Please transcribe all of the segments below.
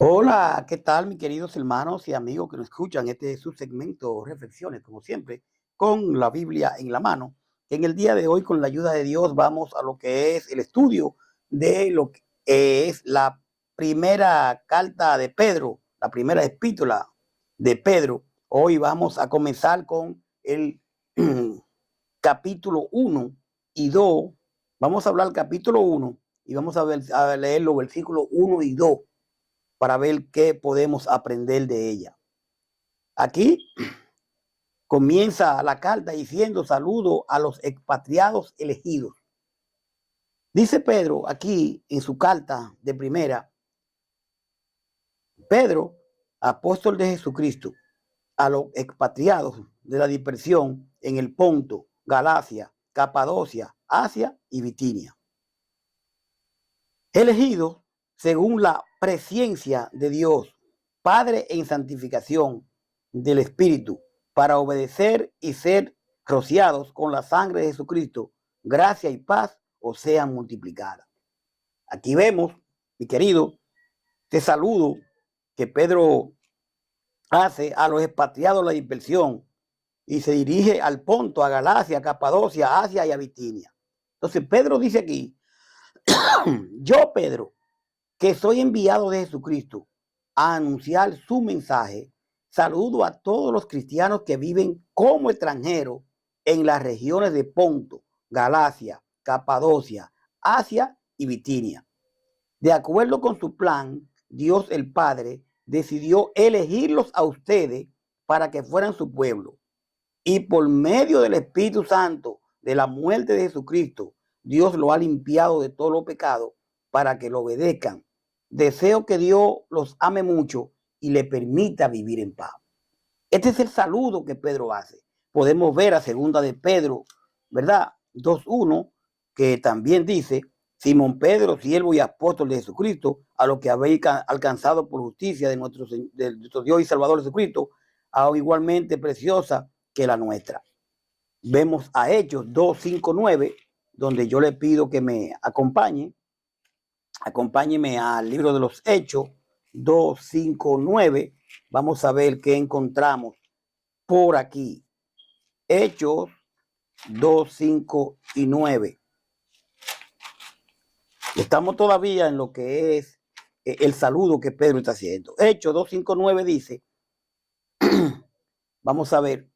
Hola, ¿qué tal, mis queridos hermanos y amigos que nos escuchan? Este es su segmento Reflexiones, como siempre, con la Biblia en la mano. En el día de hoy, con la ayuda de Dios, vamos a lo que es el estudio de lo que es la primera carta de Pedro, la primera epístola de Pedro. Hoy vamos a comenzar con el capítulo 1 y 2. Vamos a hablar del capítulo 1 y vamos a leer los versículos 1 y 2 para ver qué podemos aprender de ella. Aquí comienza la carta diciendo saludo a los expatriados elegidos. Dice Pedro aquí en su carta de primera, Pedro, apóstol de Jesucristo, a los expatriados de la dispersión en el Ponto, Galacia, Capadocia, Asia y Bitinia. Elegidos según la presciencia de Dios, Padre en santificación del Espíritu, para obedecer y ser rociados con la sangre de Jesucristo, gracia y paz os sean multiplicadas. Aquí vemos, mi querido, este saludo que Pedro hace a los expatriados de la dispersión y se dirige al Ponto, a Galacia, a Capadocia, a Asia y a Bitinia. Entonces Pedro dice aquí, yo Pedro, que soy enviado de Jesucristo a anunciar su mensaje, saludo a todos los cristianos que viven como extranjeros en las regiones de Ponto, Galacia, Capadocia, Asia y Bitinia. De acuerdo con su plan, Dios el Padre decidió elegirlos a ustedes para que fueran su pueblo. Y por medio del Espíritu Santo, de la muerte de Jesucristo, Dios lo ha limpiado de todo lo pecado para que lo obedezcan. Deseo que Dios los ame mucho y le permita vivir en paz. Este es el saludo que Pedro hace. Podemos ver a segunda de Pedro, ¿verdad? 2:1, que también dice, Simón Pedro, siervo y apóstol de Jesucristo, a lo que habéis alcanzado por justicia de nuestro Dios y Salvador Jesucristo, igualmente preciosa que la nuestra. Vemos a Hechos 2:5-9, donde yo le pido que me acompáñeme al libro de los Hechos 2:5-9. Vamos a ver qué encontramos por aquí. Hechos 2:5-9. Estamos todavía en lo que es el saludo que Pedro está haciendo. Hechos 2:5-9 dice, vamos a ver,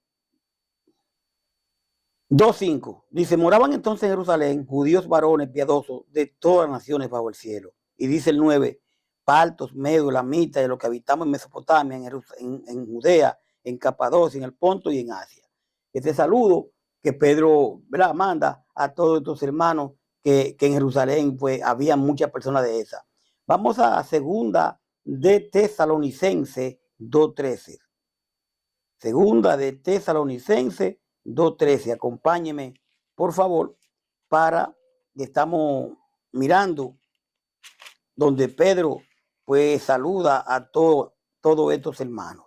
2:5 dice, moraban entonces en Jerusalén judíos varones piadosos de todas las naciones bajo el cielo. Y dice el 9, partos, medos, lamitas, de los que habitamos en Mesopotamia, en Judea, en Capadocia, en el Ponto y en Asia. Este saludo que Pedro, ¿verdad?, manda a todos estos hermanos que en Jerusalén pues había muchas personas de esas. Vamos a segunda de Tesalonicense 2:13. Segunda de Tesalonicense 2:13. Acompáñeme, por favor, para que estamos mirando donde Pedro pues saluda a todos estos hermanos.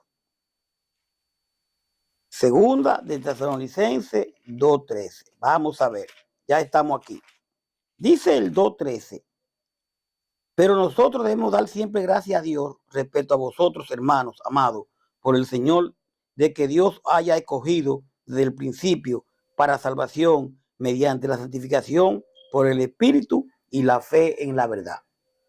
Segunda de Tesalonicense 2:13. Vamos a ver, ya estamos aquí. Dice el 2:13, pero nosotros debemos dar siempre gracias a Dios respecto a vosotros, hermanos amados, por el Señor, de que Dios haya escogido desde el principio para salvación mediante la santificación por el Espíritu y la fe en la verdad.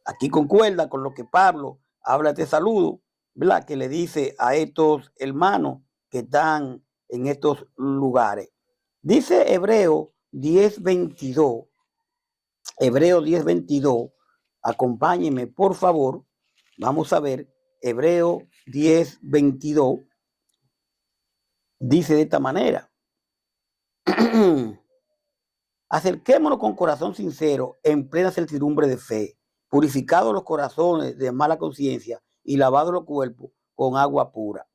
Aquí concuerda con lo que Pablo habla de saludo, ¿verdad?, que le dice a estos hermanos que están en estos lugares. Dice Hebreo 10:22, Hebreo 10:22, acompáñenme por favor, vamos a ver, Hebreo 10:22, dice de esta manera, acerquémonos con corazón sincero, en plena certidumbre de fe, purificados los corazones de mala conciencia y lavados los cuerpos con agua pura.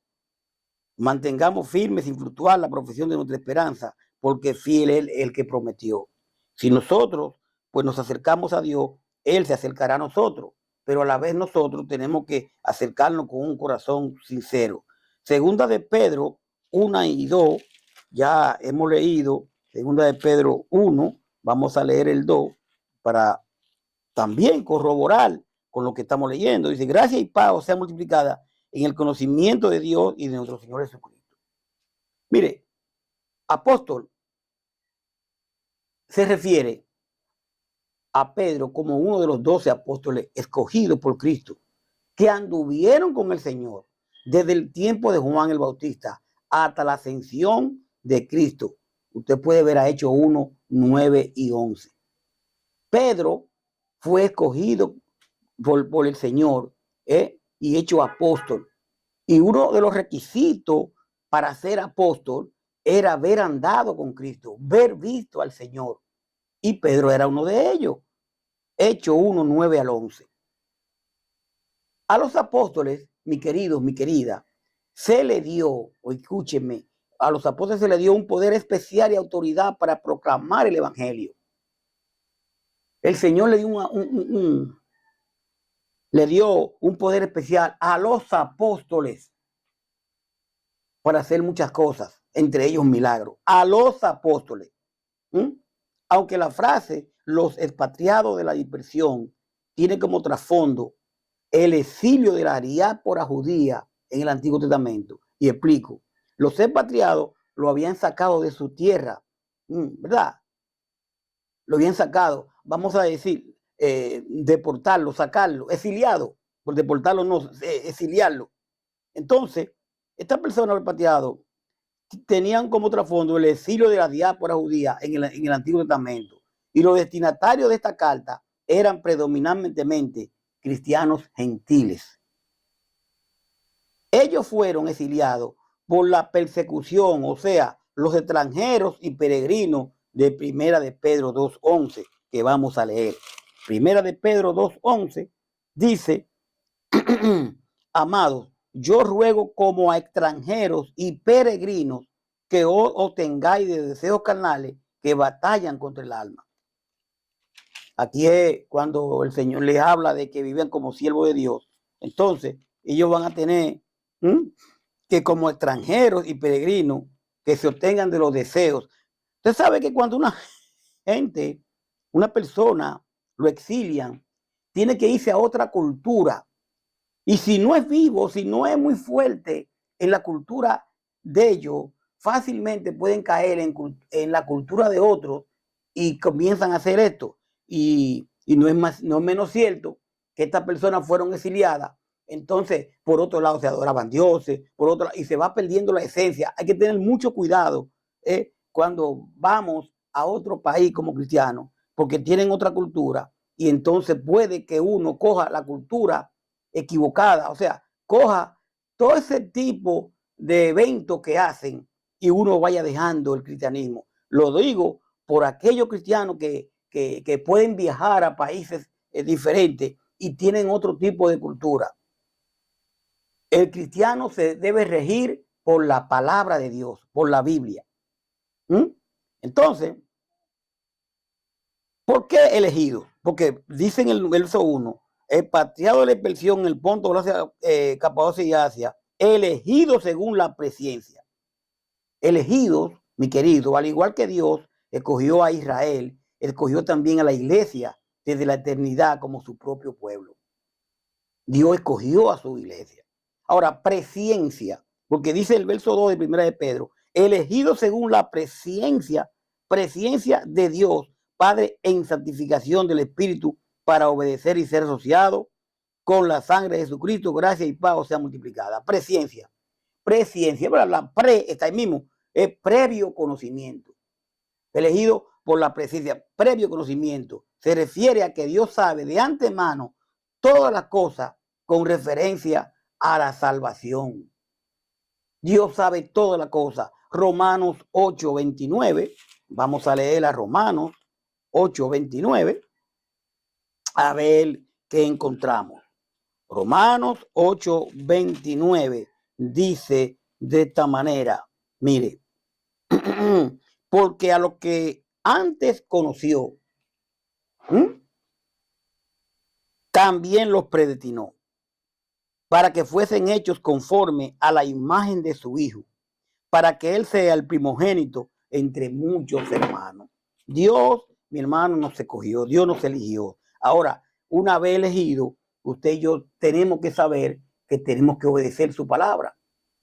Mantengamos firme sin fluctuar la profesión de nuestra esperanza, porque fiel es el que prometió. Si nosotros pues nos acercamos a Dios, Él se acercará a nosotros, pero a la vez nosotros tenemos que acercarnos con un corazón sincero. Segunda de Pedro 1 y 2, ya hemos leído segunda de Pedro 1, vamos a leer el 2 para también corroborar con lo que estamos leyendo. Dice, gracia y paz sea multiplicada en el conocimiento de Dios y de nuestro Señor Jesucristo. Mire, apóstol se refiere a Pedro como uno de los 12 apóstoles escogidos por Cristo, que anduvieron con el Señor desde el tiempo de Juan el Bautista hasta la ascensión de Cristo. Usted puede ver a Hechos 1, 9 y 11. Pedro fue escogido por el Señor y hecho apóstol. Y uno de los requisitos para ser apóstol era haber andado con Cristo, ver visto al Señor. Y Pedro era uno de ellos. Hechos 1, 9 al 11. A los apóstoles, mi querido, mi querida, se le dio, o escúchenme, a los apóstoles se le dio un poder especial y autoridad para proclamar el evangelio. El Señor le dio un poder especial a los apóstoles para hacer muchas cosas, entre ellos milagros. A los apóstoles. Aunque la frase los expatriados de la dispersión tiene como trasfondo el exilio de la diáspora judía en el Antiguo Testamento. Y explico. Los expatriados lo habían sacado de su tierra, ¿verdad? Lo habían sacado, vamos a decir, deportarlo, sacarlo, exiliado. Por deportarlo no, exiliarlo. Entonces, estas personas expatriados tenían como trasfondo el exilio de la diáspora judía en el Antiguo Testamento. Y los destinatarios de esta carta eran predominantemente cristianos gentiles. Ellos fueron exiliados por la persecución, o sea, los extranjeros y peregrinos de Primera de Pedro 2:11, que vamos a leer. Primera de Pedro 2:11 dice, amados, yo ruego como a extranjeros y peregrinos que os tengáis de deseos carnales que batallan contra el alma. Aquí es cuando el Señor les habla de que viven como siervos de Dios. Entonces, ellos van a tener que como extranjeros y peregrinos que se obtengan de los deseos. Usted sabe que cuando una gente, una persona, lo exilian, tiene que irse a otra cultura. Y si no es vivo, si no es muy fuerte en la cultura de ellos, fácilmente pueden caer en la cultura de otros y comienzan a hacer esto. Y no es menos cierto que estas personas fueron exiliadas. Entonces, por otro lado, se adoraban dioses, por otro lado, y se va perdiendo la esencia. Hay que tener mucho cuidado cuando vamos a otro país como cristianos, porque tienen otra cultura, y entonces puede que uno coja la cultura equivocada, o sea, coja todo ese tipo de eventos que hacen y uno vaya dejando el cristianismo. Lo digo por aquellos cristianos que pueden viajar a países diferentes y tienen otro tipo de cultura. El cristiano se debe regir por la palabra de Dios, por la Biblia. Entonces, ¿por qué elegido? Porque dice en el verso 1, expatriado de la dispersión en el Ponto, Capadocia y Asia, elegido según la presciencia. Elegidos, mi querido, al igual que Dios escogió a Israel, escogió también a la iglesia desde la eternidad como su propio pueblo. Dios escogió a su iglesia. Ahora, presciencia, porque dice el verso 2 de Primera de Pedro, elegido según la presciencia de Dios, Padre, en santificación del Espíritu, para obedecer y ser asociado con la sangre de Jesucristo, gracia y paz sea multiplicada. Presciencia, pero la pre está ahí mismo, es previo conocimiento. Elegido por la presciencia, previo conocimiento, se refiere a que Dios sabe de antemano todas las cosas con referencia a la salvación. Dios sabe todas las cosas. Romanos 8:29, vamos a leer a Romanos 8:29, a ver qué encontramos. Romanos 8:29 dice de esta manera, mire, porque a lo que antes conoció, también los predestinó, para que fuesen hechos conforme a la imagen de su Hijo, para que Él sea el primogénito entre muchos hermanos. Dios, mi hermano, nos escogió, Dios nos eligió. Ahora, una vez elegido, usted y yo tenemos que saber que tenemos que obedecer su palabra.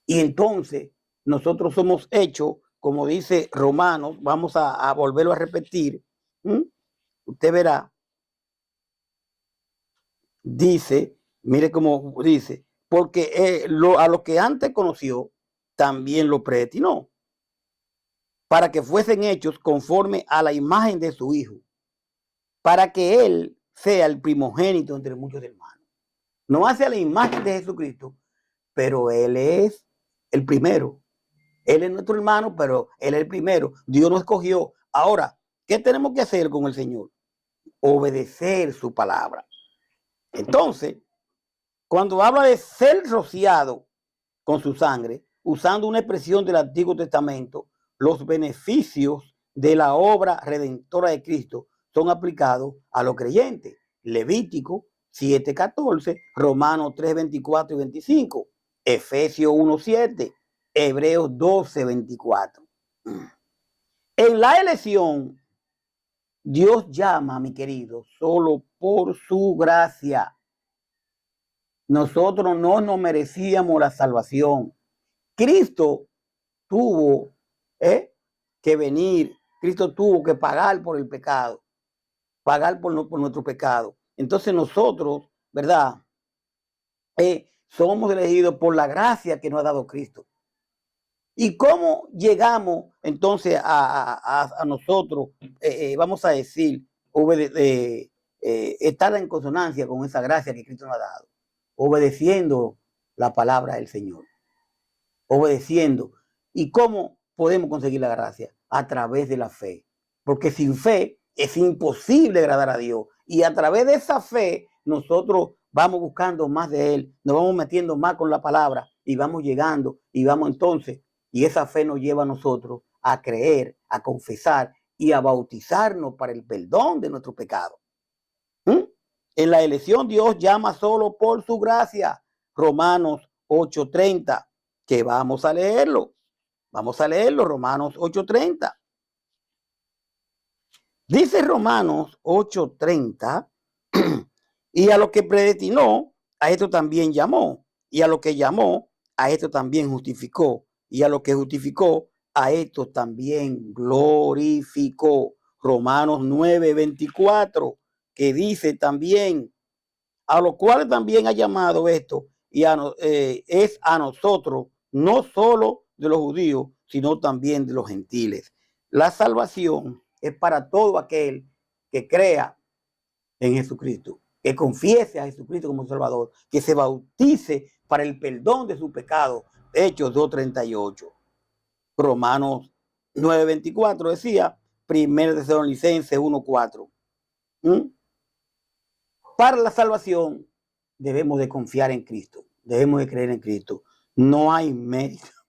Y entonces nosotros somos hechos, como dice Romanos, vamos a volverlo a repetir. Usted verá, dice, mire cómo dice, porque a lo que antes conoció, también lo predestinó, para que fuesen hechos conforme a la imagen de su Hijo, para que Él sea el primogénito entre muchos hermanos. No hace a la imagen de Jesucristo, pero Él es el primero. Él es nuestro hermano, pero Él es el primero. Dios nos escogió. Ahora, ¿qué tenemos que hacer con el Señor? Obedecer su palabra. Entonces, cuando habla de ser rociado con su sangre, usando una expresión del Antiguo Testamento, los beneficios de la obra redentora de Cristo son aplicados a los creyentes. Levítico 7:14, Romanos 3:24 y 25, Efesios 1:7, Hebreos 12:24. En la elección, Dios llama, mi querido, solo por su gracia. Nosotros no nos merecíamos la salvación. Cristo tuvo que venir, Cristo tuvo que pagar por el pecado, pagar por nuestro pecado. Entonces nosotros, ¿verdad? Somos elegidos por la gracia que nos ha dado Cristo. ¿Y cómo llegamos entonces a nosotros, vamos a decir, estar en consonancia con esa gracia que Cristo nos ha dado? Obedeciendo la palabra del Señor. Obedeciendo. ¿Y cómo podemos conseguir la gracia? A través de la fe. Porque sin fe es imposible agradar a Dios. Y a través de esa fe nosotros vamos buscando más de Él, nos vamos metiendo más con la palabra y vamos llegando y vamos entonces. Y esa fe nos lleva a nosotros a creer, a confesar y a bautizarnos para el perdón de nuestro pecado. En la elección Dios llama solo por su gracia. Romanos 8:30, que vamos a leerlo. Vamos a leerlo, Romanos 8:30. Dice Romanos 8:30, y a lo que predestinó, a esto también llamó. Y a lo que llamó, a esto también justificó. Y a lo que justificó, a esto también glorificó. Romanos 9:24, que dice también, a lo cual también ha llamado esto, y es a nosotros, no solo de los judíos, sino también de los gentiles. La salvación es para todo aquel que crea en Jesucristo, que confiese a Jesucristo como Salvador, que se bautice para el perdón de su pecado. Hechos 2:38. Romanos 9:24 decía, 1 Tesalonicenses 1:4. Para la salvación debemos de confiar en Cristo, debemos de creer en Cristo. No hay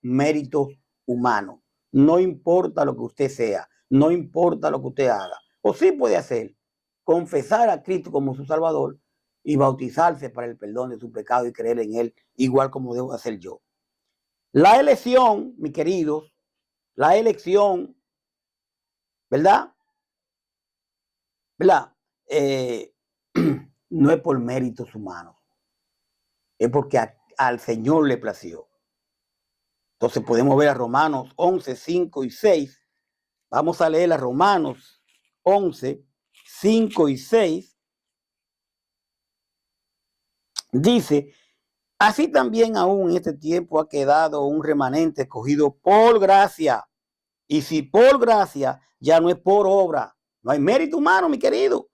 méritos humanos. No importa lo que usted sea, no importa lo que usted haga. O sí puede hacer, confesar a Cristo como su Salvador y bautizarse para el perdón de su pecado y creer en Él, igual como debo hacer yo. La elección, mis queridos, la elección, ¿verdad? ¿Verdad? No es por méritos humanos, es porque al Señor le plació. Entonces podemos ver a Romanos 11, 5 y 6. Vamos a leer a Romanos 11, 5 y 6. Dice, así también aún en este tiempo ha quedado un remanente escogido por gracia. Y si por gracia, ya no es por obra. No hay mérito humano, mi querido.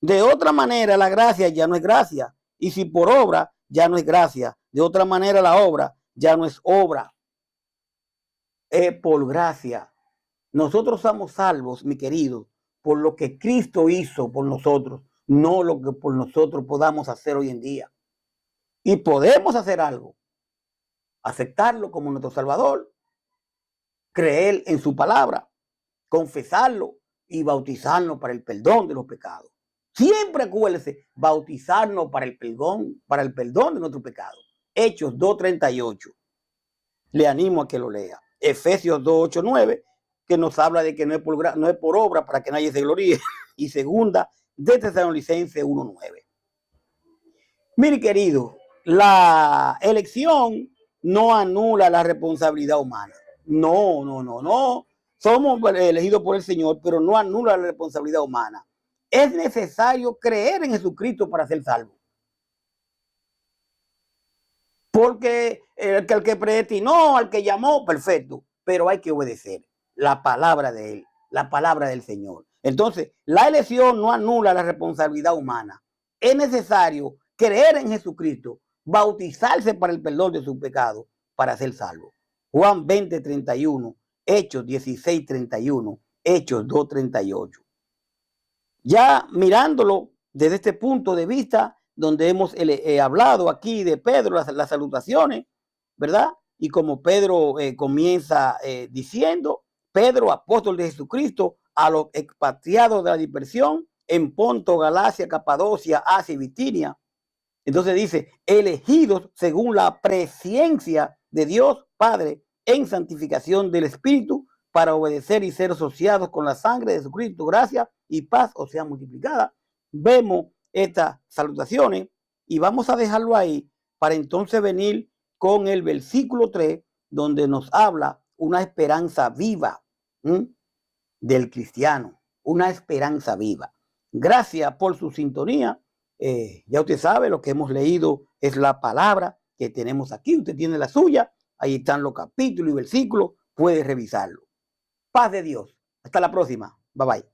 De otra manera, la gracia ya no es gracia. Y si por obra, ya no es gracia. De otra manera, la obra ya no es obra. Es por gracia. Nosotros somos salvos, mi querido, por lo que Cristo hizo por nosotros, no lo que por nosotros podamos hacer hoy en día. Y podemos hacer algo. Aceptarlo como nuestro Salvador. Creer en su palabra. Confesarlo y bautizarnos para el perdón de los pecados. Siempre acuérdese, bautizarnos para el perdón de nuestro pecado. Hechos 2:38. Le animo a que lo lea. Efesios 2:8-9, que nos habla de que no es por obra para que nadie se gloríe. Y segunda de Tesalonicenses 1:9. Mire, querido, la elección no anula la responsabilidad humana. No, no, no, no. Somos elegidos por el Señor, pero no anula la responsabilidad humana. Es necesario creer en Jesucristo para ser salvo. Porque el que predestinó, al que llamó, perfecto, pero hay que obedecer la palabra de Él, la palabra del Señor. Entonces, la elección no anula la responsabilidad humana. Es necesario creer en Jesucristo, bautizarse para el perdón de sus pecados, para ser salvo. Juan 20:31, Hechos 16:31, Hechos 2:38. Ya mirándolo desde este punto de vista, donde hemos hablado aquí de Pedro, las salutaciones, ¿verdad? Y como Pedro comienza diciendo, Pedro, apóstol de Jesucristo, a los expatriados de la dispersión en Ponto, Galacia, Capadocia, Asia y Bitinia. Entonces dice, elegidos según la presciencia de Dios Padre en santificación del Espíritu para obedecer y ser asociados con la sangre de Jesucristo, gracia y paz o sea multiplicada. Vemos estas salutaciones y vamos a dejarlo ahí para entonces venir con el versículo 3, donde nos habla una esperanza viva del cristiano, una esperanza viva. Gracias por su sintonía. Ya usted sabe, lo que hemos leído es la palabra que tenemos aquí. Usted tiene la suya. Ahí están los capítulos y versículos. Puede revisarlo. Paz de Dios. Hasta la próxima. Bye bye.